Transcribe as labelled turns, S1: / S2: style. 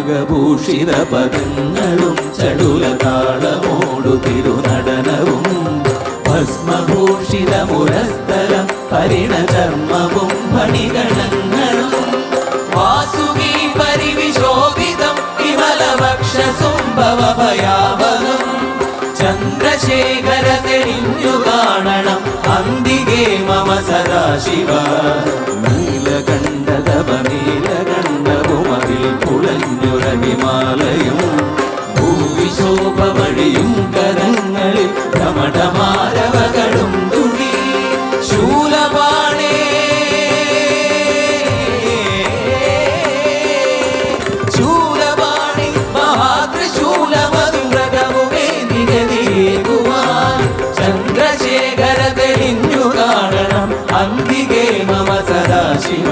S1: നാഗഭൂഷിത പദങ്ങളും ചടുലതാളമോടു തിരുനടനവും ഭസ്മഭൂഷിത മുരസ്ഥലം പരിണചർമ്മവും മണിഗണങ്ങളും വാസുകി പരിവിശോഭിതം വിമലവക്ഷസുംഭവഭയാവഹം ചന്ദ്രശേഖര തെളിഞ്ഞു കാണണം അന്തികേ മമ സദാശിവ നീലകണ്ഠതപനീലകണ്ഠവുമതിൽ കുളഞ്ഞുര ഹിമാലയും ഭൂവിശോഭ വഴിയും കരങ്ങളിൽ കമടമാരവകളും തുടി ശൂലപാണേ ശൂലപാണി മഹാത്രിശൂലമധുരകവുമേ നിഗതിയേകുവാൻ ചന്ദ്രശേഖര തെളിഞ്ഞു കാണണം അന്തികേ മമ സദാശിവ